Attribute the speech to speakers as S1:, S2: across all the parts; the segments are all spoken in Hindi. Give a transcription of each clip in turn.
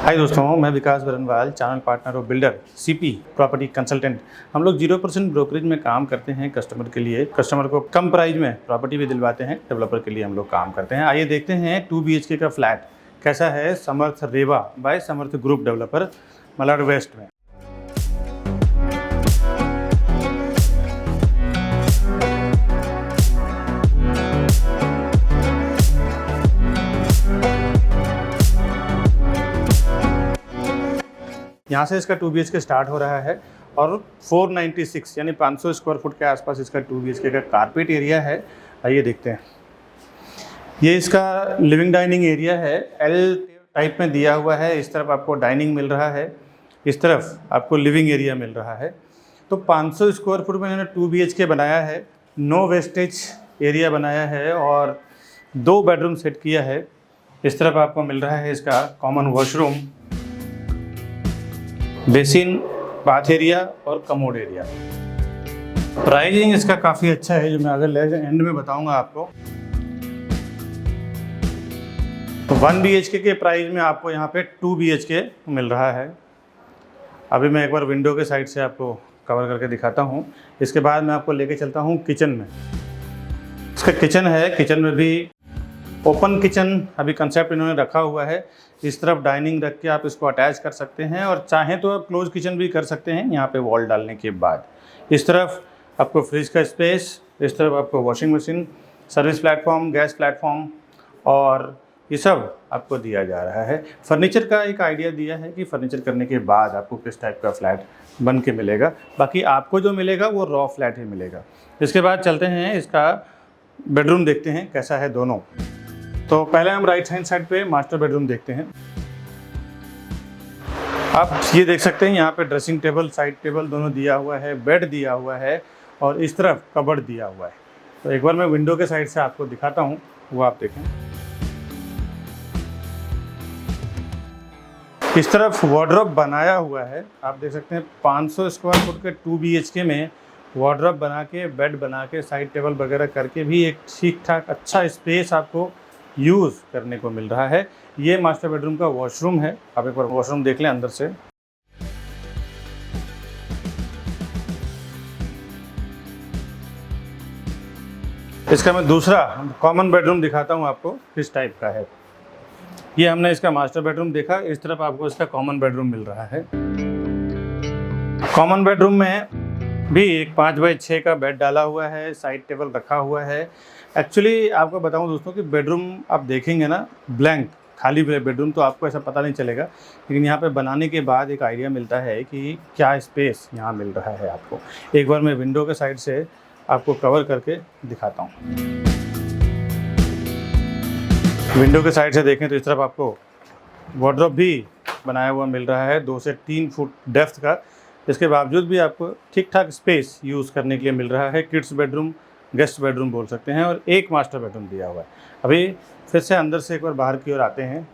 S1: हाय दोस्तों, मैं Vikas Barnwal, channel partner of builder CP property consultant. हम लोग 0% ब्रोकरेज में काम करते हैं कस्टमर के लिए। कस्टमर को कम प्राइस में प्रॉपर्टी भी दिलवाते हैं। डेवलपर के लिए हम लोग काम करते हैं। आइए देखते हैं 2 BHK का फ्लैट कैसा है समर्थ Reva by Samarth group developer, Malad waste में। यहाँ से इसका 2 BHK स्टार्ट हो रहा है और 496 यानी 500 स्क्वायर फुट के आसपास इसका 2 BHK का कारपेट एरिया है। आइए देखते हैं। ये इसका लिविंग डाइनिंग एरिया है, एल टाइप में दिया हुआ है। इस तरफ आपको डाइनिंग मिल रहा है, इस तरफ आपको लिविंग एरिया मिल रहा है। तो 500 स्क्वायर फुट में इन्होंने 2 BHK बनाया है, नो वेस्टेज एरिया बनाया है और 2 बेडरूम सेट किया है। इस तरफ आपको मिल रहा है इसका common washroom, basin, bath area और कमोड एरिया। प्राइसिंग इसका काफ़ी अच्छा है, जो मैं अगर एंड में बताऊंगा आपको। तो 1 BHK के प्राइस में आपको यहाँ पे 2 BHK मिल रहा है। अभी मैं एक बार विंडो के साइड से आपको कवर करके दिखाता हूँ। इसके बाद मैं आपको लेके चलता हूँ किचन में। इसका किचन है, किचन में भी ओपन किचन अभी कंसेप्ट इन्होंने रखा हुआ है। इस तरफ डाइनिंग रख के आप इसको अटैच कर सकते हैं और चाहें तो आप क्लोज किचन भी कर सकते हैं यहाँ पे वॉल डालने के बाद। इस तरफ आपको फ्रिज का स्पेस, इस तरफ आपको washing machine, service platform, gas platform और ये सब आपको दिया जा रहा है। फर्नीचर का एक आइडिया दिया है कि फर्नीचर करने के बाद आपको किस टाइप का फ्लैट बन के मिलेगा। बाकी आपको जो मिलेगा वो रॉ फ्लैट ही मिलेगा। इसके बाद चलते हैं, इसका बेडरूम देखते हैं कैसा है दोनों। तो पहले हम राइट हैंड साइड पे मास्टर बेडरूम देखते हैं। आप ये देख सकते हैं यहाँ पे ड्रेसिंग टेबल, साइड टेबल दोनों दिया हुआ है, बेड दिया हुआ है और इस तरफ कबर्ड दिया हुआ है। तो एक बार मैं विंडो के साइड से आपको दिखाता हूँ, वो आप देखें। इस तरफ वार्डरोब बनाया हुआ है, आप देख सकते हैं। 500 स्क्वायर फुट के 2 BHK में वार्डरोब बना के, बेड बना के, साइड टेबल वगैरह करके भी एक ठीक ठाक अच्छा स्पेस आपको यूज़ करने को मिल रहा है। ये मास्टर बेडरूम का वॉशरूम है। आप एक बार वॉशरूम देख लें अंदर से। इसका मैं दूसरा कॉमन बेडरूम दिखाता हूँ आपको किस टाइप का है। ये हमने इसका मास्टर बेडरूम देखा, इस तरफ आपको इसका कॉमन बेडरूम मिल रहा है। कॉमन बेडरूम में भी एक 5x6 का बेड डाला हुआ है, साइड टेबल रखा हुआ है। एक्चुअली आपको बताऊं दोस्तों कि बेडरूम आप देखेंगे ना ब्लैंक खाली बेडरूम तो आपको ऐसा पता नहीं चलेगा, लेकिन यहाँ पे बनाने के बाद एक आइडिया मिलता है कि क्या स्पेस यहाँ मिल रहा है आपको। एक बार मैं विंडो के साइड से आपको कवर करके दिखाता हूँ। विंडो के साइड से देखें तो इस तरफ आपको वार्डरोब भी बनाया हुआ मिल रहा है, 2 से 3 फुट डेप्थ का। इसके बावजूद भी आपको ठीक ठाक स्पेस यूज़ करने के लिए मिल रहा है। किड्स बेडरूम, गेस्ट बेडरूम बोल सकते हैं और एक मास्टर बेडरूम दिया हुआ है। अभी फिर से अंदर से एक बार बाहर की ओर आते हैं।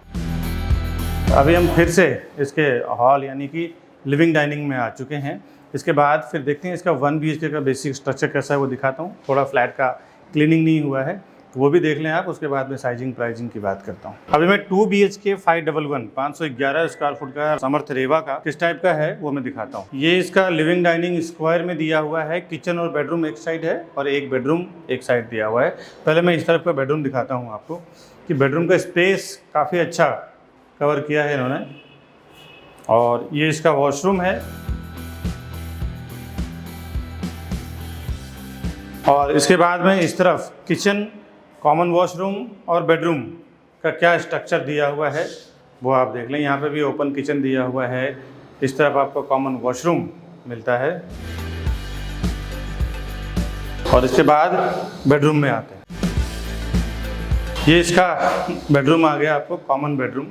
S1: अभी हम फिर से इसके हॉल यानी कि लिविंग डाइनिंग में आ चुके हैं। इसके बाद फिर देखते हैं इसका 1 BHK का बेसिक स्ट्रक्चर कैसा है वो दिखाता हूँ। थोड़ा फ्लैट का क्लीनिंग नहीं हुआ है, वो भी देख लें आप। उसके बाद में साइजिंग प्राइसिंग की बात करता हूँ। अभी मैं 2 BHK 511 511 स्क्वायर फुट का समर्थ रेवा का किस टाइप का है वो मैं दिखाता हूँ। ये इसका लिविंग डाइनिंग स्क्वायर में दिया हुआ है। किचन और बेडरूम एक साइड है और एक बेडरूम एक साइड दिया हुआ है। पहले मैं इस तरफ का बेडरूम दिखाता हूँ आपको कि बेडरूम का स्पेस काफ़ी अच्छा कवर किया है इन्होंने। और ये इसका वॉशरूम है और इसके बाद में इस तरफ किचन, कॉमन वॉशरूम और बेडरूम का क्या स्ट्रक्चर दिया हुआ है वो आप देख लें। यहाँ पे भी ओपन किचन दिया हुआ है, इस तरफ आपको कॉमन वॉशरूम मिलता है और इसके बाद बेडरूम में आते हैं। ये इसका बेडरूम आ गया आपको, कॉमन बेडरूम।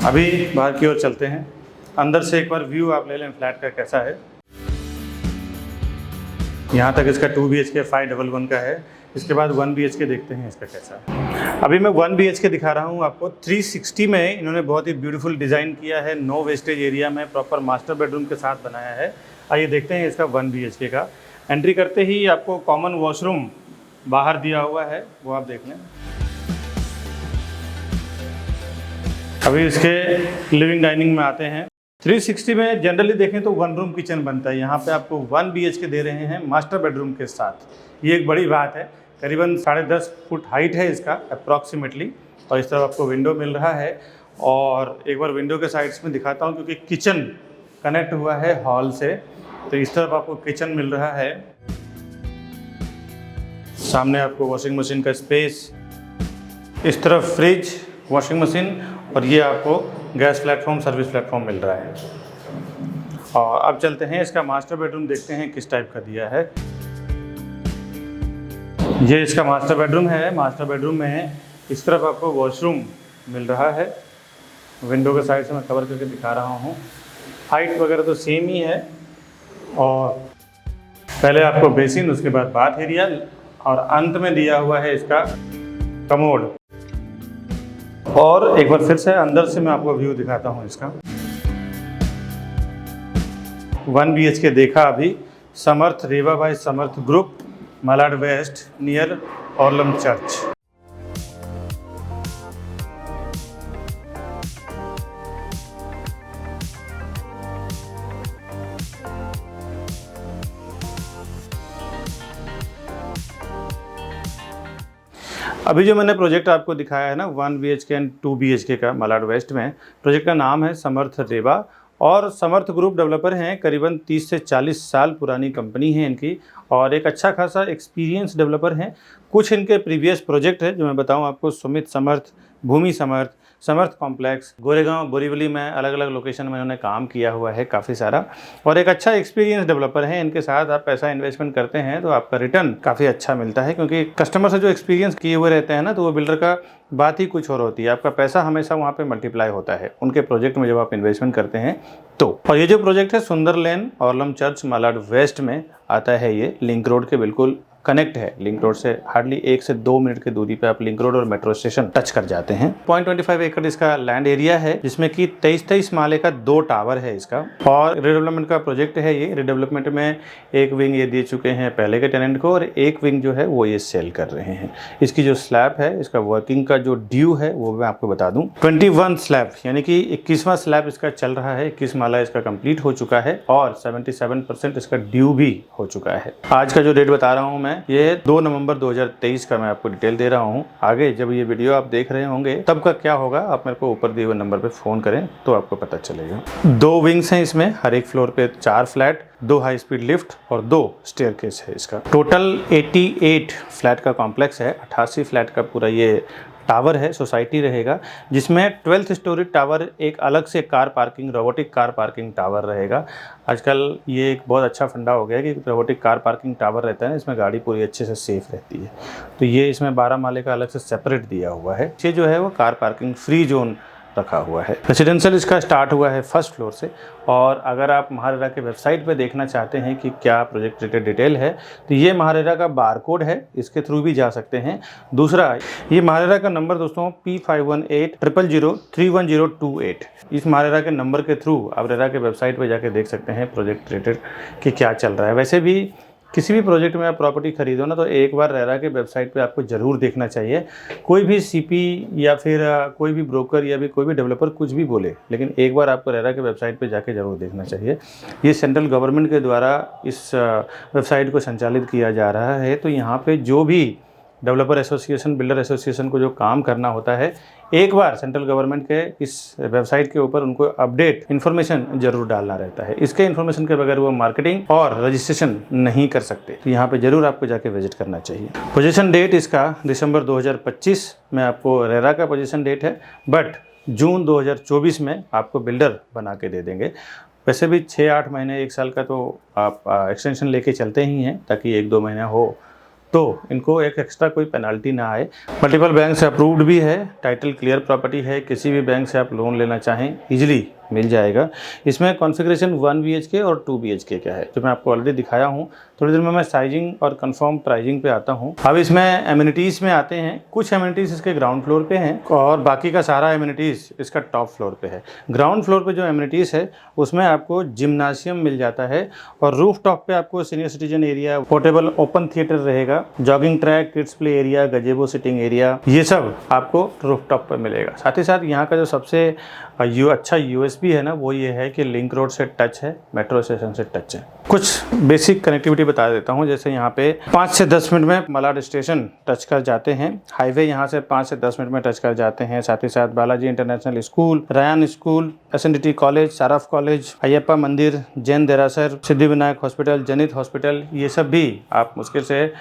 S1: अभी बाहर की ओर चलते हैं। अंदर से एक बार व्यू आप ले लें फ्लैट का कैसा है। यहाँ तक इसका 2 BHK 511 का है। इसके बाद 1 BHK देखते हैं इसका कैसा है। अभी मैं 1 BHK दिखा रहा हूँ आपको। 360 में इन्होंने बहुत ही ब्यूटीफुल डिज़ाइन किया है, नो वेस्टेज एरिया में प्रॉपर मास्टर बेडरूम के साथ बनाया है। आइए देखते हैं इसका 1 BHK का। एंट्री करते ही आपको कॉमन वॉशरूम बाहर दिया हुआ है, वो आप देख लें। अभी इसके लिविंग डाइनिंग में आते हैं। 360 में जनरली देखें तो 1 रूम किचन बनता है, यहाँ पे आपको 1 BHK दे रहे हैं मास्टर बेडरूम के साथ। ये एक बड़ी बात है। करीबन 10.5 फुट हाइट है इसका अप्रॉक्सीमेटली, और इस तरफ आपको विंडो मिल रहा है। और एक बार विंडो के साइड्स में दिखाता हूँ, क्योंकि किचन कनेक्ट हुआ है हॉल से, तो इस तरफ आपको किचन मिल रहा है। सामने आपको वॉशिंग मशीन का स्पेस, इस तरफ फ्रिज, वॉशिंग मशीन, और ये आपको गैस प्लेटफॉर्म, सर्विस प्लेटफॉर्म मिल रहा है। और अब चलते हैं इसका मास्टर बेडरूम, देखते हैं किस टाइप का दिया है। ये इसका मास्टर बेडरूम है। मास्टर बेडरूम में इस तरफ आपको वॉशरूम मिल रहा है। विंडो के साइड से मैं कवर करके दिखा रहा हूँ। हाइट वगैरह तो सेम ही है। और पहले आपको बेसिन, उसके बाद बाथ एरिया, और अंत में दिया हुआ है इसका कमोड। और एक बार फिर से अंदर से मैं आपको व्यू दिखाता हूँ इसका। 1 BHK देखा अभी। Samarth Reva by Samarth group, Malad west, near Orlem church. अभी जो मैंने प्रोजेक्ट आपको दिखाया है ना 1 BHK एंड 2 BHK का मलाड वेस्ट में, प्रोजेक्ट का नाम है समर्थ रेवा, और समर्थ ग्रुप डेवलपर हैं। करीबन 30 से 40 साल पुरानी कंपनी है इनकी, और एक अच्छा खासा एक्सपीरियंस डेवलपर हैं। कुछ इनके प्रीवियस प्रोजेक्ट है जो मैं बताऊं आपको। सुमित समर्थ, भूमि समर्थ, समर्थ कॉम्प्लेक्स, गोरेगांव, बोरीवली में अलग अलग लोकेशन में इन्होंने काम किया हुआ है काफ़ी सारा, और एक अच्छा एक्सपीरियंस डेवलपर है। इनके साथ आप पैसा इन्वेस्टमेंट करते हैं तो आपका रिटर्न काफ़ी अच्छा मिलता है, क्योंकि कस्टमर से जो एक्सपीरियंस किए हुए रहते हैं ना, तो वो बिल्डर का बात ही कुछ और होती है। आपका पैसा हमेशा वहाँ पे मल्टीप्लाई होता है उनके प्रोजेक्ट में जब आप इन्वेस्टमेंट करते हैं तो। और ये जो प्रोजेक्ट है सुंदर लेन, ऑर्लम चर्च, मलाड वेस्ट में आता है। ये लिंक रोड के बिल्कुल कनेक्ट है। लिंक रोड से हार्डली 1 से 2 मिनट की दूरी पे आप लिंक रोड और मेट्रो स्टेशन टच कर जाते हैं। 0.25 एकड़ इसका लैंड एरिया है, जिसमें कि 23 माले का 2 टावर है इसका। और रिडेवलपमेंट का प्रोजेक्ट है ये। रिडेवलपमेंट में एक विंग ये दे चुके हैं पहले के टेनेंट को, और एक विंग जो है वो ये सेल कर रहे हैं। इसकी जो स्लैब है, इसका वर्किंग का जो ड्यू है वो मैं आपको बता दूं। 21 स्लैब, यानी कि 21वां स्लैब इसका चल रहा है। 21 माला इसका कंप्लीट हो चुका है, और 77% इसका ड्यू भी हो चुका है। आज का जो डेट बता रहा हूँ मैं, ये 2 नवंबर 2023 का मैं आपको डिटेल दे रहा हूँ। आगे जब ये वीडियो आप देख रहे होंगे तब का क्या होगा, आप मेरे को ऊपर दिए हुए नंबर पे फ़ोन करें तो आपको पता चलेगा। 2 विंग्स हैं इसमें, हर एक फ्लोर पे 4 फ्लैट, 2 हाई स्पीड लिफ्ट और 2 स्टेयरकेस है इसका। टोटल 88 फ्लैट का कॉम्प्लेक्स है। 88 फ्लैट का पूरा ये टावर है, सोसाइटी रहेगा, जिसमें 12th स्टोरी टावर एक अलग से car parking, robotic car parking tower रहेगा। आजकल ये एक बहुत अच्छा फंडा हो गया है कि रोबोटिक कार पार्किंग टावर रहता है ना, इसमें गाड़ी पूरी अच्छे से सेफ रहती है। तो ये इसमें 12 माले का अलग से सेपरेट दिया हुआ है। ये जो है वो कार पार्किंग फ्री जोन रखा हुआ है। रेसिडेंशियल इसका स्टार्ट हुआ है 1st फ्लोर से। और अगर आप महारेरा के वेबसाइट पे देखना चाहते हैं कि क्या प्रोजेक्ट रिलेटेड डिटेल है, तो ये महारेरा का बारकोड है, इसके थ्रू भी जा सकते हैं। दूसरा, ये महारेरा का नंबर दोस्तों P518000311028। इस महारेरा के नंबर के थ्रू आप रेरा के वेबसाइट पे जाके देख सकते हैं प्रोजेक्ट रिलेटेड कि क्या चल रहा है। वैसे भी किसी भी प्रोजेक्ट में आप प्रॉपर्टी खरीदो ना, तो एक बार रेरा के वेबसाइट पे आपको ज़रूर देखना चाहिए। कोई भी सीपी या फिर कोई भी ब्रोकर या भी कोई भी डेवलपर कुछ भी बोले, लेकिन एक बार आपको रेरा के वेबसाइट पे जाके ज़रूर देखना चाहिए। ये सेंट्रल गवर्नमेंट के द्वारा इस वेबसाइट को संचालित किया जा रहा है। तो यहाँ पर जो भी डेवलपर एसोसिएशन, बिल्डर एसोसिएशन को जो काम करना होता है, एक बार सेंट्रल गवर्नमेंट के इस वेबसाइट के ऊपर उनको अपडेट इन्फॉर्मेशन जरूर डालना रहता है। इसके इन्फॉर्मेशन के बगैर वो मार्केटिंग और रजिस्ट्रेशन नहीं कर सकते। तो यहाँ पे जरूर आपको जाके विजिट करना चाहिए। पोजीशन डेट इसका दिसंबर 2025 में आपको रेरा का पोजीशन डेट है, बट जून 2024 में आपको बिल्डर बना के दे देंगे। वैसे भी 6-8 महीने 1 साल का तो आप एक्सटेंशन लेके चलते ही हैं, ताकि 1-2 महीना हो तो इनको एक एक्स्ट्रा कोई पेनल्टी ना आए। मल्टीपल बैंक से अप्रूव्ड भी है, टाइटल क्लियर प्रॉपर्टी है। किसी भी बैंक से आप लोन लेना चाहें इजीली मिल जाएगा। इसमें कॉन्फ़िगरेशन 1 BHK और 2 BHK का है, जो मैं आपको ऑलरेडी दिखाया हूँ। थोड़ी देर में मैं साइजिंग और कंफर्म प्राइजिंग पे आता हूँ। अब इसमें एमिनिटीज़ में आते हैं। कुछ एमिनिटीज़ इसके ग्राउंड फ्लोर पे हैं और बाकी का सारा एमिनिटीज़ इसका टॉप फ्लोर पे है। ग्राउंड फ्लोर पे जो एमिनिटीज़ है उसमें आपको जिम्नाशियम मिल जाता है और रूफ टॉप पे आपको senior citizen area, portable open theatre रहेगा, jogging track, kids play area, gazebo sitting area, ये सब आपको रूफ टॉप पर मिलेगा। साथ ही साथ यहाँ का जो सबसे अच्छा यूएसपी है ना, वो ये है कि लिंक रोड से टच है, मेट्रो स्टेशन से टच है। कुछ बेसिक कनेक्टिविटी बता देता हूँ। जैसे यहाँ पे 5 से 10 मिनट में मलाड स्टेशन टच कर जाते हैं, हाईवे यहाँ से 5 से 10 मिनट में टच कर जाते हैं। साथ ही साथ Balaji international school, Ryan school, SNDT college, Saraf college, Ayyappa मंदिर, जैन देरासर, सिद्धिविनायक हॉस्पिटल, जनित हॉस्पिटल, ये सब भी आप मुश्किल से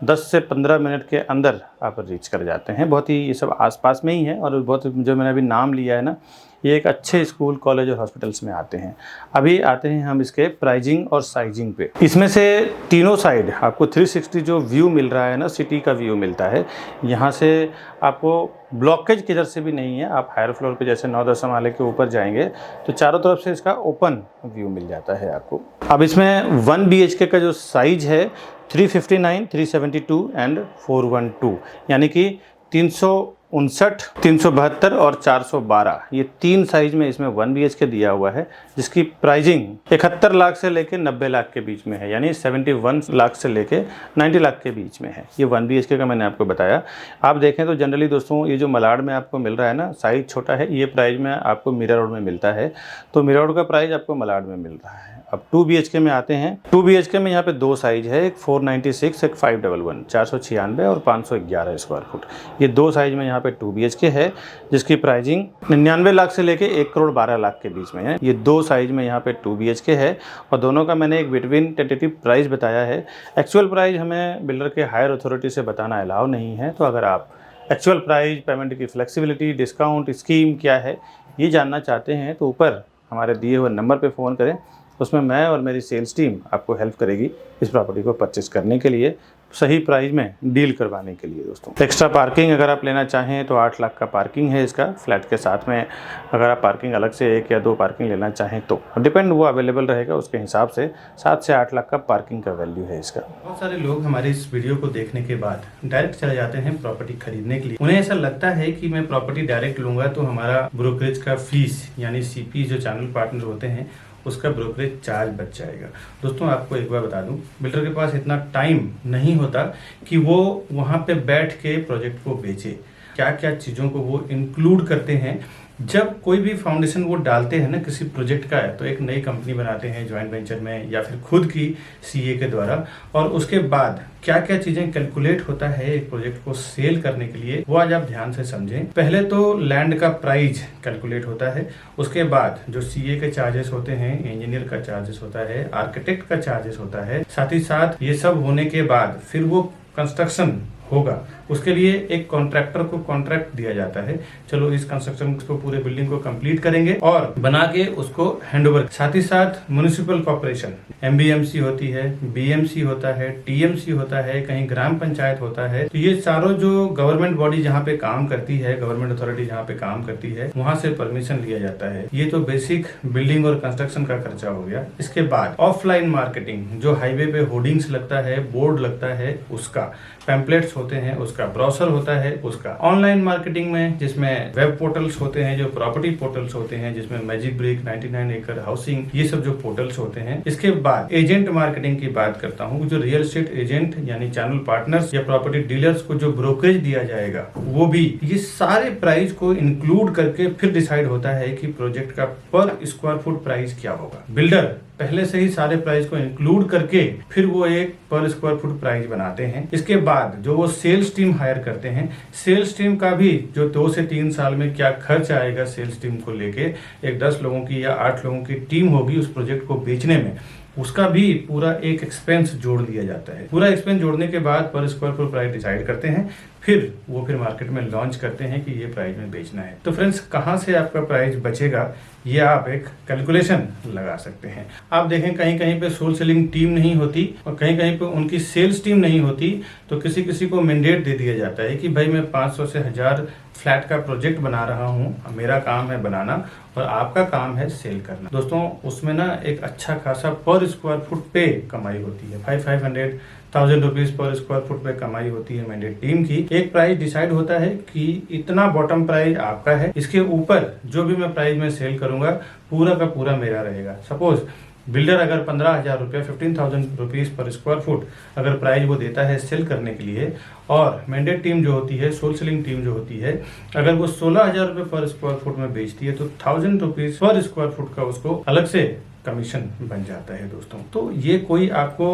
S1: 10 से 15 मिनट के अंदर आप रीच कर जाते हैं। बहुत ही ये सब आसपास में ही है और बहुत जो मैंने अभी नाम लिया है ना, ये एक अच्छे स्कूल, कॉलेज और हॉस्पिटल्स में आते हैं। अभी आते हैं हम इसके प्राइजिंग और साइजिंग पे। इसमें से तीनों साइड आपको 360 जो व्यू मिल रहा है ना, सिटी का व्यू मिलता है। यहाँ से आपको ब्लॉकेज किधर से भी नहीं है। आप हायर फ्लोर पे जैसे 9-10 माले के ऊपर जाएंगे तो चारों तरफ से इसका ओपन व्यू मिल जाता है आपको। अब इसमें 1 BHK का जो साइज है 359, 372 एंड 412, यानी कि 359, 372 और 412, ये 3 साइज में इसमें 1 BHK दिया हुआ है, जिसकी प्राइजिंग 71 लाख से लेके 90 लाख के बीच में है, यानी 71 लाख से लेके 90 लाख के बीच में है। ये 1 BHK का मैंने आपको बताया। आप देखें तो जनरली दोस्तों, ये जो मलाड में आपको मिल रहा है ना, साइज छोटा है, ये प्राइस में आपको मीरा रोड में मिलता है, तो मीरा रोड का प्राइस आपको मलाड में मिल रहा है। अब 2 BHK में आते हैं। 2 BHK में यहाँ पे 2 साइज है, एक 496, एक 511, 496 और 511 स्क्वायर फुट। ये 2 साइज में यहाँ पे 2 BHK है, जिसकी प्राइजिंग 99 लाख से लेके 1 करोड़ 12 लाख के बीच में है। ये 2 साइज में यहाँ पे 2 BHK है और दोनों का मैंने एक बिटवीन टेंटेटिव प्राइस बताया है। एक्चुअल प्राइस हमें बिल्डर के हायर अथॉरिटी से बताना अलाउ नहीं है। तो अगर आप एक्चुअल प्राइस, पेमेंट की फ्लेक्सिबिलिटी, डिस्काउंट स्कीम क्या है, ये जानना चाहते हैं तो ऊपर हमारे दिए हुए नंबर पर फ़ोन करें। उसमें मैं और मेरी सेल्स टीम आपको हेल्प करेगी इस प्रॉपर्टी को परचेस करने के लिए, सही प्राइस में डील करवाने के लिए। दोस्तों, एक्स्ट्रा पार्किंग अगर आप लेना चाहें तो 8 लाख का पार्किंग है इसका फ्लैट के साथ में। अगर आप पार्किंग अलग से 1 या 2 पार्किंग लेना चाहें तो डिपेंड, वो अवेलेबल रहेगा उसके हिसाब से। 7 से 8 लाख का पार्किंग का वैल्यू है इसका।
S2: बहुत सारे लोग हमारे इस वीडियो को देखने के बाद डायरेक्ट चले जाते हैं प्रॉपर्टी खरीदने के लिए। उन्हें ऐसा लगता है कि मैं प्रॉपर्टी डायरेक्ट लूंगा तो हमारा ब्रोकरेज का फीस यानी CP जो चैनल पार्टनर होते हैं उसका ब्रोकरेज चार्ज बच जाएगा। दोस्तों, आपको एक बार बता दूं, बिल्डर के पास इतना टाइम नहीं होता कि वो वहां पे बैठ के प्रोजेक्ट को बेचे। क्या क्या चीज़ों को वो इंक्लूड करते हैं। जब कोई भी फाउंडेशन वो डालते हैं ना किसी प्रोजेक्ट का है, तो एक नई कंपनी बनाते हैं जॉइंट वेंचर में या फिर खुद की CA के द्वारा, और उसके बाद क्या क्या चीजें कैलकुलेट होता है एक प्रोजेक्ट को सेल करने के लिए, वो आज आप ध्यान से समझें। पहले तो लैंड का प्राइस कैलकुलेट होता है, उसके बाद जो CA के चार्जेस होते हैं, इंजीनियर का चार्जेस होता है, आर्किटेक्ट का चार्जेस होता है, साथ ही साथ ये सब होने के बाद फिर वो कंस्ट्रक्शन होगा। उसके लिए एक कॉन्ट्रैक्टर को कॉन्ट्रैक्ट दिया जाता है, चलो इस कंस्ट्रक्शन को, पूरे बिल्डिंग को कंप्लीट करेंगे और बना के उसको हैंडओवर। साथ ही साथ म्युनिसिपल कॉर्पोरेशन, MBMC होती है, BMC होता है, TMC होता है, कहीं ग्राम पंचायत होता है। तो ये सारों जो गवर्नमेंट बॉडी जहाँ पे काम करती है, गवर्नमेंट अथॉरिटी जहाँ पे काम करती है, वहां से परमिशन लिया जाता है। ये तो बेसिक बिल्डिंग और कंस्ट्रक्शन का खर्चा हो गया। इसके बाद ऑफलाइन मार्केटिंग, जो हाईवे पे होर्डिंग्स लगता है, बोर्ड लगता है, उसका पैम्पलेट्स होते हैं, उसका ब्रोशर होता है, उसका ऑनलाइन मार्केटिंग में जिसमें वेब पोर्टल्स होते हैं, जो प्रॉपर्टी पोर्टल्स होते हैं, जिसमें मैजिक ब्रिक, 99 एकड़ हाउसिंग, ये सब जो पोर्टल्स होते हैं। इसके बाद एजेंट मार्केटिंग की बात करता हूँ, जो रियल एस्टेट एजेंट यानी चैनल पार्टनर्स या प्रॉपर्टी डीलर्स को जो ब्रोकरेज दिया जाएगा, वो भी ये सारे प्राइस को इंक्लूड करके फिर डिसाइड होता है कि प्रोजेक्ट का पर स्क्वायर फुट प्राइस क्या होगा। बिल्डर पहले से ही सारे प्राइस को इंक्लूड करके फिर वो एक पर स्क्वायर फुट प्राइस बनाते हैं। इसके बाद जो वो सेल्स टीम हायर करते हैं, सेल्स टीम का भी जो 2 से 3 साल में क्या खर्च आएगा सेल्स टीम को लेके, एक 10 लोगों की या 8 लोगों की टीम होगी उस प्रोजेक्ट को बेचने में, उसका भी पूरा एक एक्सपेंस जोड़ दिया जाता है। पूरा एक्सपेंस जोड़ने के बाद पर स्क्वायर फुट प्राइस डिसाइड करते हैं। फिर वो मार्केट में लॉन्च करते हैं कि ये प्राइस में बेचना है। तो फ्रेंड्स, कहाँ से आपका प्राइस बचेगा ये आप एक कैलकुलेशन लगा सकते हैं। आप देखें कहीं कहीं पे सोल सेलिंग टीम नहीं होती और कहीं कहीं पे उनकी सेल्स टीम नहीं होती, तो किसी किसी को मैंडेट दे दिया जाता है कि भाई मैं 500 से 1000 फ्लैट का प्रोजेक्ट बना रहा हूँ, मेरा काम है बनाना और आपका काम है सेल करना। दोस्तों, उसमें ना एक अच्छा खासा पर स्क्वायर फुट पे कमाई होती है, 500,000 रुपीज पर स्क्वायर फुट पे कमाई होती है मैंडेट टीम की। एक प्राइस डिसाइड होता है कि इतना बॉटम प्राइस आपका है, इसके ऊपर जो भी मैं प्राइस में सेल करूंगा पूरा का पूरा मेरा रहेगा। सपोज बिल्डर अगर 15,000 रुपया 15,000 रुपीज पर स्क्वायर फुट अगर प्राइस वो देता है सेल करने के लिए, और मैंडेट टीम जो होती है, सोल सेलिंग टीम जो होती है, अगर वो 16,000 रुपये पर स्क्वायर फुट में बेचती है तो 1000 रुपीज पर स्क्वायर फुट का उसको अलग से कमीशन बन जाता है दोस्तों। तो ये कोई आपको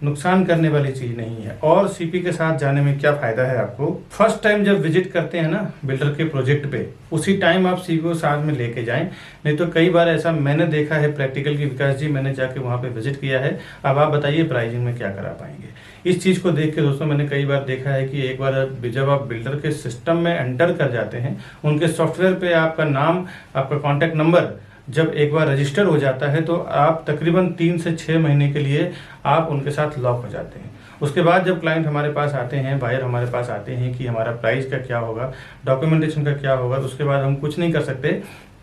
S2: नुकसान करने वाली चीज नहीं है। और सीपी के साथ जाने में क्या फायदा है आपको, फर्स्ट टाइम जब विजिट करते हैं ना बिल्डर के प्रोजेक्ट पे, उसी टाइम आप सीपी को साथ में लेके जाएं। नहीं तो कई बार ऐसा मैंने देखा है प्रैक्टिकल की, विकास जी मैंने जाके वहां पे विजिट किया है, अब आप बताइए प्राइसिंग में क्या करा पाएंगे। इस चीज को देख के दोस्तों मैंने कई बार देखा है कि एक बार जब आप बिल्डर के सिस्टम में एंटर कर जाते हैं, उनके सॉफ्टवेयर पे आपका नाम, आपका कॉन्टेक्ट नंबर जब एक बार रजिस्टर हो जाता है तो आप तकरीबन 3 से 6 महीने के लिए आप उनके साथ लॉक हो जाते हैं। उसके बाद जब क्लाइंट हमारे पास आते हैं, बायर हमारे पास आते हैं कि हमारा प्राइस का क्या होगा, डॉक्यूमेंटेशन का क्या होगा, तो उसके बाद हम कुछ नहीं कर सकते,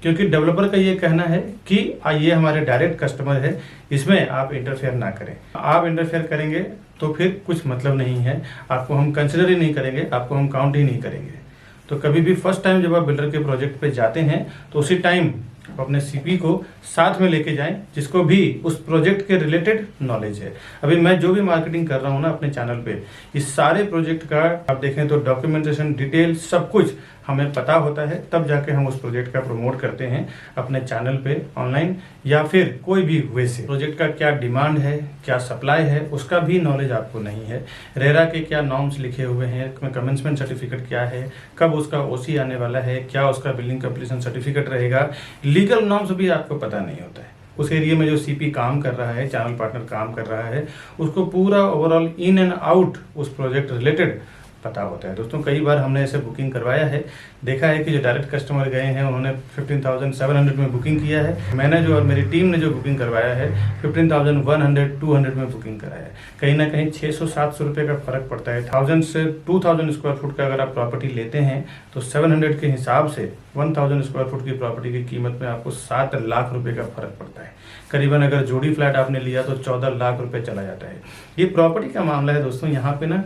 S2: क्योंकि डेवलपर का ये कहना है कि ये हमारे डायरेक्ट कस्टमर है, इसमें आप इंटरफेयर ना करें। आप इंटरफेयर करेंगे तो फिर कुछ मतलब नहीं है, आपको हम कंसिडर ही नहीं करेंगे, आपको हम काउंट ही नहीं करेंगे। तो कभी भी फर्स्ट टाइम जब आप बिल्डर के प्रोजेक्ट पे जाते हैं तो उसी टाइम अपने सीपी को साथ में लेके जाएं, जिसको भी उस प्रोजेक्ट के रिलेटेड नॉलेज है। अभी मैं जो भी मार्केटिंग कर रहा हूं ना अपने चैनल पे, इस सारे प्रोजेक्ट का आप देखें तो डॉक्यूमेंटेशन, डिटेल सब कुछ हमें पता होता है, तब जाके हम उस प्रोजेक्ट का प्रमोट करते हैं अपने चैनल पे ऑनलाइन या फिर कोई भी वे से। प्रोजेक्ट का क्या डिमांड है, क्या सप्लाई है, उसका भी नॉलेज आपको नहीं है। रेरा के क्या नॉर्म्स लिखे हुए हैं, कमेंसमेंट सर्टिफिकेट क्या है, कब उसका ओसी आने वाला है, क्या उसका बिल्डिंग कंप्लीशन सर्टिफिकेट रहेगा, लीगल नॉर्म्स भी आपको पता नहीं होता है। उस एरिया में जो सीपी काम कर रहा है, चैनल पार्टनर काम कर रहा है, उसको पूरा ओवरऑल इन एंड आउट उस प्रोजेक्ट रिलेटेड पता होता है। दोस्तों, कई बार हमने ऐसे बुकिंग करवाया है, देखा है कि जो डायरेक्ट कस्टमर गए हैं उन्होंने 15,700 में बुकिंग किया है, मैंने जो और मेरी टीम ने जो बुकिंग करवाया है 15,100 200 में बुकिंग कराया है। कहीं ना कहीं 600-700 रुपये का फर्क पड़ता है। 1000 से 2000 स्क्वायर फुट का अगर आप प्रॉपर्टी लेते हैं तो 700 के हिसाब से 1000 स्क्वायर फुट की प्रॉपर्टी की कीमत में आपको 7 लाख रुपए का फर्क पड़ता है। करीबन अगर जोड़ी फ्लैट आपने लिया तो 14 लाख रुपए चला जाता है। ये प्रॉपर्टी का मामला है दोस्तों। यहाँ पे ना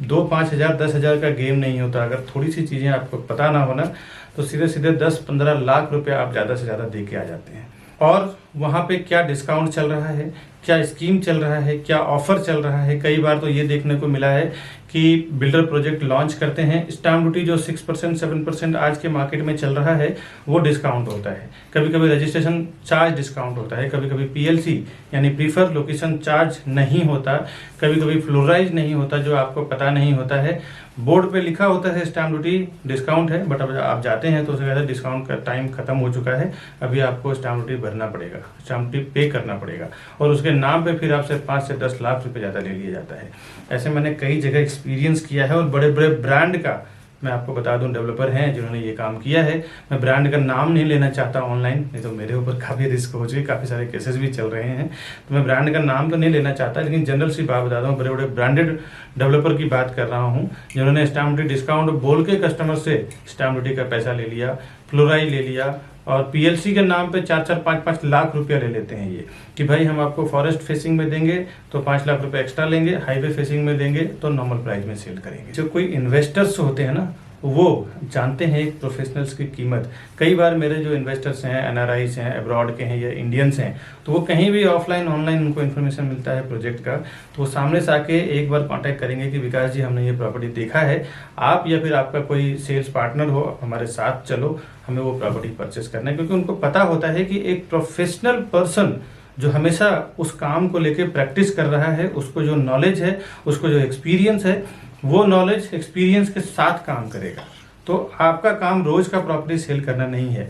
S2: 2-5 हज़ार 10 हज़ार का गेम नहीं होता। अगर थोड़ी सी चीज़ें आपको पता ना हो ना तो सीधे सीधे 10-15 लाख रुपए आप ज़्यादा से ज़्यादा दे के आ जाते हैं। और वहाँ पे क्या डिस्काउंट चल रहा है, क्या स्कीम चल रहा है, क्या ऑफर चल रहा है। कई बार तो ये देखने को मिला है कि बिल्डर प्रोजेक्ट लॉन्च करते हैं, स्टैम्प ड्यूटी जो 6% 7% आज के मार्केट में चल रहा है वो डिस्काउंट होता है। कभी कभी रजिस्ट्रेशन चार्ज डिस्काउंट होता है, कभी कभी पीएलसी यानी प्रीफर लोकेशन चार्ज नहीं होता, कभी कभी फ्लोराइज नहीं होता, जो आपको पता नहीं होता है। बोर्ड पे लिखा होता है स्टैम्प ड्यूटी डिस्काउंट है, बट अब आप जाते हैं तो उससे ज़्यादा डिस्काउंट का टाइम खत्म हो चुका है। अभी आपको स्टैम्प ड्यूटी भरना पड़ेगा, स्टैम्प ड्यूटी पे करना पड़ेगा और उसके नाम पे फिर आपसे 5 से 10 लाख रुपए ज़्यादा ले लिया जाता है। ऐसे मैंने कई जगह एक्सपीरियंस किया है और बड़े बड़े ब्रांड का मैं आपको बता दूं डेवलपर हैं जिन्होंने ये काम किया है। मैं ब्रांड का नाम नहीं लेना चाहता ऑनलाइन, नहीं तो मेरे ऊपर काफ़ी रिस्क हो चुकी, काफ़ी सारे केसेस भी चल रहे हैं, तो मैं ब्रांड का नाम तो नहीं लेना चाहता। लेकिन जनरल सी बात बताता हूँ, बड़े बड़े ब्रांडेड डेवलपर की बात कर रहा हूँ जिन्होंने स्टैम्प ड्यूटी डिस्काउंट बोल के कस्टमर से स्टैम्प ड्यूटी का पैसा ले लिया, फ्लोराइज ले लिया और पीएलसी के नाम पे 4-4 5-5 लाख रुपया ले लेते हैं। ये कि भाई हम आपको फॉरेस्ट फेसिंग में देंगे तो 5 लाख रुपए एक्स्ट्रा लेंगे, हाईवे फेसिंग में देंगे तो नॉर्मल प्राइस में सेल करेंगे। जो कोई इन्वेस्टर्स होते हैं ना वो जानते हैं एक प्रोफेशनल्स की कीमत। कई बार मेरे जो इन्वेस्टर्स हैं, एनआरआईस हैं, अब्रॉड के हैं या इंडियंस हैं, तो वो कहीं भी ऑफलाइन ऑनलाइन उनको इन्फॉर्मेशन मिलता है प्रोजेक्ट का, तो वो सामने से आके एक बार कांटेक्ट करेंगे कि विकास जी हमने ये प्रॉपर्टी देखा है, आप या फिर आपका कोई सेल्स पार्टनर हो हमारे साथ चलो, हमें वो प्रॉपर्टी परचेस करना है। क्योंकि उनको पता होता है कि एक प्रोफेशनल पर्सन जो हमेशा उस काम को लेके प्रैक्टिस कर रहा है, उसको जो नॉलेज है, उसको जो एक्सपीरियंस है, वो नॉलेज एक्सपीरियंस के साथ काम करेगा। तो आपका काम रोज का प्रॉपर्टी सेल करना नहीं है।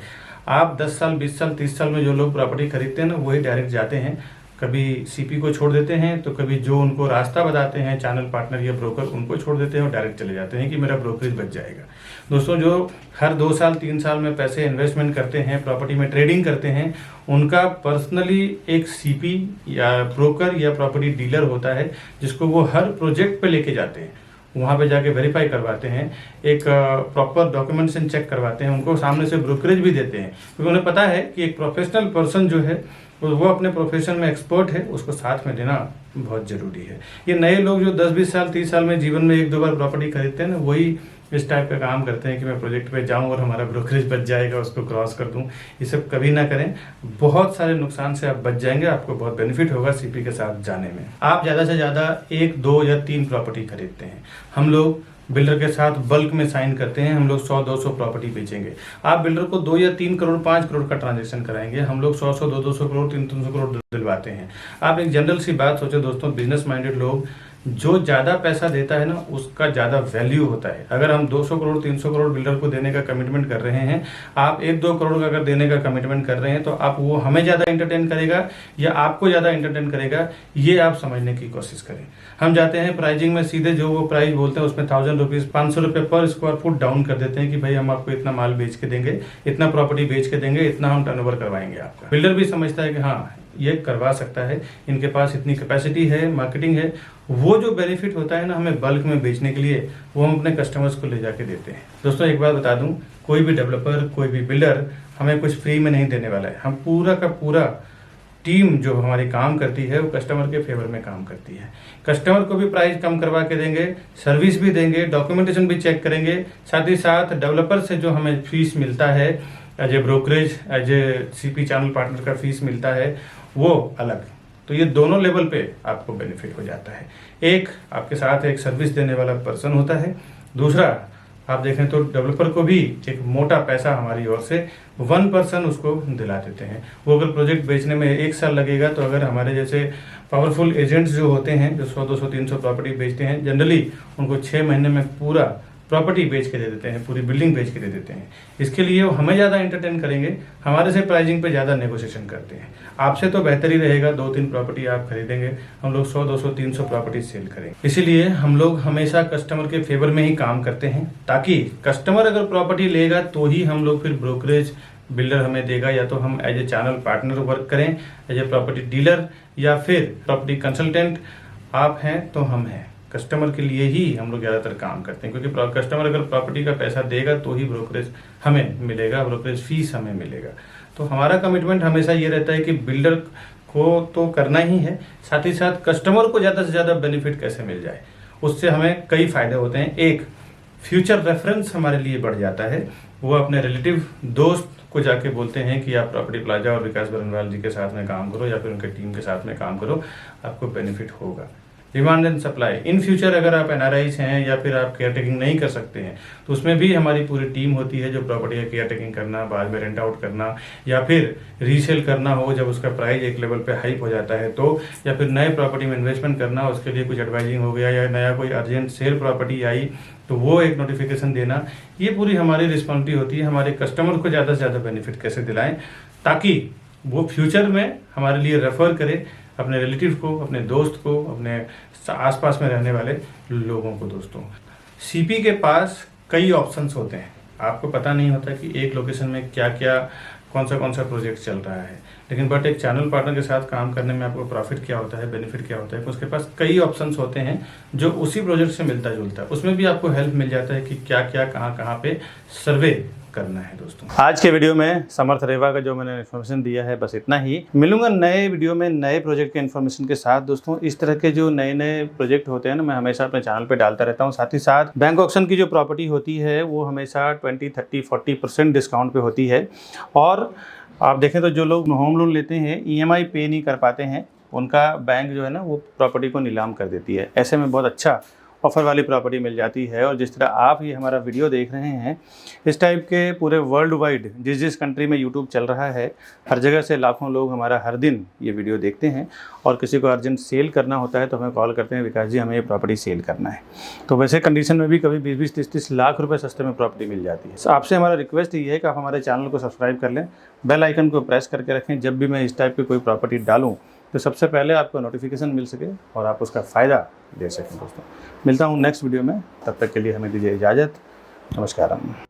S2: आप 10 साल 20 साल 30 साल में जो लोग प्रॉपर्टी खरीदते हैं ना वही डायरेक्ट जाते हैं कभी सीपी को छोड़ देते हैं, तो कभी जो उनको रास्ता बताते हैं चैनल पार्टनर या ब्रोकर उनको छोड़ देते हैं और डायरेक्ट चले जाते हैं कि मेरा ब्रोकरेज बच जाएगा। दोस्तों, जो हर 2 साल 3 साल में पैसे इन्वेस्टमेंट करते हैं, प्रॉपर्टी में ट्रेडिंग करते हैं, उनका पर्सनली एक सीपी या ब्रोकर या प्रॉपर्टी डीलर होता है जिसको वो हर प्रोजेक्ट पे लेके जाते हैं, वहाँ पे जाके वेरीफाई करवाते हैं, एक प्रॉपर डॉक्यूमेंटेशन चेक करवाते हैं, उनको सामने से ब्रोकरेज भी देते हैं, क्योंकि उन्हें पता है कि एक प्रोफेशनल पर्सन जो है वो अपने प्रोफेशन में एक्सपर्ट है, उसको साथ में देना बहुत ज़रूरी है। ये नए लोग जो 10-20 साल 30 साल में जीवन में 1-2 बार प्रॉपर्टी खरीदते हैं ना, वही इस टाइप का काम करते हैं कि मैं प्रोजेक्ट पे जाऊं और हमारा ब्रोकरेज बच जाएगा, उसको क्रॉस कर दूं। ये सब कभी ना करें, बहुत सारे नुकसान से आप बच जाएंगे, आपको बहुत बेनिफिट होगा सीपी के साथ जाने में। आप ज़्यादा से ज़्यादा 1, 2 या 3 प्रॉपर्टी खरीदते हैं। हम लोग बिल्डर के साथ बल्क में साइन करते हैं, हम लोग 100-200 प्रॉपर्टी बेचेंगे। आप बिल्डर को 2 या 3 करोड़ 5 करोड़ का ट्रांजेक्शन कराएंगे, हम लोग 100-100 200 करोड़ 300 करोड़ दिलवाते हैं। आप एक जनरल सी बात सोचो दोस्तों, बिजनेस माइंडेड लोग, जो ज़्यादा पैसा देता है ना उसका ज़्यादा वैल्यू होता है। अगर हम 200 करोड़ 300 करोड़ बिल्डर को देने का कमिटमेंट कर रहे हैं, आप 1-2 करोड़ का अगर देने का कमिटमेंट कर रहे हैं, तो आप वो हमें ज़्यादा एंटरटेन करेगा या आपको ज़्यादा एंटरटेन करेगा, ये आप समझने की कोशिश करें। हम जाते हैं प्राइजिंग में, सीधे जो वो प्राइस बोलते हैं उसमें 1000 रुपीज़ 500 रुपये पर स्क्वायर फुट डाउन कर देते हैं कि भाई हम आपको इतना माल बेच के देंगे, इतना प्रॉपर्टी बेच के देंगे, इतना हम टर्नओवर करवाएंगे आपका। बिल्डर भी समझता है कि हाँ ये करवा सकता है, इनके पास इतनी कैपेसिटी है, मार्केटिंग है। वो जो बेनिफिट होता है ना हमें बल्क में बेचने के लिए, वो हम अपने कस्टमर्स को ले जाके देते हैं। दोस्तों, एक बात बता दूं, कोई भी डेवलपर, कोई भी बिल्डर हमें कुछ फ्री में नहीं देने वाला है। हम पूरा का पूरा टीम जो हमारी काम करती है वो कस्टमर के फेवर में काम करती है। कस्टमर को भी प्राइस कम करवा के देंगे, सर्विस भी देंगे, डॉक्यूमेंटेशन भी चेक करेंगे, साथ ही साथ डेवलपर से जो हमें फीस मिलता है as a brokerage, as a CP channel partner का फीस मिलता है, वो अलग। तो ये दोनों लेवल पे आपको बेनिफिट हो जाता है। एक आपके साथ एक सर्विस देने वाला पर्सन होता है, दूसरा आप देखें तो डेवलपर को भी एक मोटा पैसा हमारी ओर से 1 पर्सन उसको दिला देते हैं। वो अगर प्रोजेक्ट बेचने में 1 साल लगेगा, तो अगर हमारे जैसे पावरफुल एजेंट्स जो होते हैं जो 100-200-300 प्रॉपर्टी बेचते हैं, जनरली उनको 6 महीने में पूरा प्रॉपर्टी बेच के दे देते हैं, पूरी बिल्डिंग बेच के दे देते हैं। इसके लिए वो हमें ज़्यादा एंटरटेन करेंगे, हमारे से प्राइसिंग पे ज़्यादा नेगोशिएशन करते हैं। आपसे तो बेहतर ही रहेगा, 2-3 प्रॉपर्टी आप खरीदेंगे, हम लोग 100-200-300 प्रॉपर्टी सेल करेंगे। इसीलिए हम लोग हमेशा कस्टमर के फेवर में ही काम करते हैं, ताकि कस्टमर अगर प्रॉपर्टी लेगा तो ही हम लोग फिर ब्रोकरेज बिल्डर हमें देगा, या तो हम as a channel partner work करें, एज ए प्रॉपर्टी डीलर या फिर प्रॉपर्टी कंसल्टेंट आप हैं तो हम हैं। कस्टमर के लिए ही हम लोग ज़्यादातर काम करते हैं, क्योंकि कस्टमर अगर प्रॉपर्टी का पैसा देगा तो ही ब्रोकरेज हमें मिलेगा, ब्रोकरेज फीस हमें मिलेगा। तो हमारा कमिटमेंट हमेशा ये रहता है कि बिल्डर को तो करना ही है, साथ ही साथ कस्टमर को ज़्यादा से ज़्यादा बेनिफिट कैसे मिल जाए, उससे हमें कई फ़ायदे होते हैं। एक, फ्यूचर रेफरेंस हमारे लिए बढ़ जाता है। वो अपने रिलेटिव दोस्त को जाके बोलते हैं कि आप प्रॉपर्टी प्लाजा और विकास बरनवाल जी के साथ में काम करो या फिर उनके टीम के साथ में काम करो, आपको बेनिफिट होगा। Demand and supply, in future अगर आप एनआरआईज हैं या फिर आप केयर टेकिंग नहीं कर सकते हैं, तो उसमें भी हमारी पूरी टीम होती है जो प्रॉपर्टी का केयर टेकिंग करना, बाद में रेंट आउट करना या फिर रीसेल करना हो जब उसका प्राइस एक लेवल पे हाइप हो जाता है तो, या फिर नए प्रॉपर्टी में इन्वेस्टमेंट करना, उसके लिए कुछ एडवाइजिंग हो गया या नया कोई अर्जेंट सेल प्रॉपर्टी आई तो वो एक नोटिफिकेशन देना, ये पूरी हमारी रिस्पॉन्सिबिलिटी होती है। हमारे कस्टमर को ज़्यादा से ज़्यादा बेनिफिट कैसे दिलाएं ताकि वो फ्यूचर में हमारे लिए रेफर करे अपने रिलेटिव को, अपने दोस्त को, अपने आसपास में रहने वाले लोगों को। दोस्तों, सीपी के पास कई ऑप्शंस होते हैं, आपको पता नहीं होता कि एक लोकेशन में क्या क्या कौन सा प्रोजेक्ट चल रहा है, लेकिन बट एक चैनल पार्टनर के साथ काम करने में आपको प्रॉफिट क्या होता है, बेनिफिट क्या होता है, उसके पास कई ऑप्शंस होते हैं जो उसी प्रोजेक्ट से मिलता जुलता है। उसमें भी आपको हेल्प मिल जाता है कि क्या क्या कहाँ पे सर्वे करना है। दोस्तों, आज के वीडियो में समर्थ रेवा का जो मैंने इन्फॉर्मेशन दिया है बस इतना ही। मिलूंगा नए वीडियो में नए प्रोजेक्ट के इन्फॉर्मेशन के साथ। दोस्तों, इस तरह के जो नए नए प्रोजेक्ट होते हैं ना, मैं हमेशा अपने चैनल पे डालता रहता हूँ। साथ ही साथ बैंक ऑक्शन की जो प्रॉपर्टी होती है वो हमेशा 20, 30, 40% डिस्काउंट पे होती है। और आप देखें तो जो लोग होम लोन लेते हैं, EMI पे नहीं कर पाते हैं, उनका बैंक जो है ना वो प्रॉपर्टी को नीलाम कर देती है। ऐसे में बहुत अच्छा ऑफ़र वाली प्रॉपर्टी मिल जाती है। और जिस तरह आप ये हमारा वीडियो देख रहे हैं, इस टाइप के पूरे वर्ल्ड वाइड जिस कंट्री में यूट्यूब चल रहा है, हर जगह से लाखों लोग हमारा हर दिन ये वीडियो देखते हैं। और किसी को अर्जेंट सेल करना होता है तो हमें कॉल करते हैं, विकास जी हमें ये प्रॉपर्टी सेल करना है। तो वैसे कंडीशन में भी कभी 20-20, 30-30 लाख रुपये सस्ते में प्रॉपर्टी मिल जाती है। तो आपसे हमारा रिक्वेस्ट ये है कि आप हमारे चैनल को सब्सक्राइब कर लें, बेल आइकन को प्रेस करके रखें। जब भी मैं इस टाइप की कोई प्रॉपर्टी डालूँ
S1: तो सबसे पहले आपको नोटिफिकेशन मिल सके और आप उसका फ़ायदा ले सकें दोस्तों। मिलता हूँ नेक्स्ट वीडियो में, तब तक के लिए हमें दीजिए इजाज़त। नमस्कार।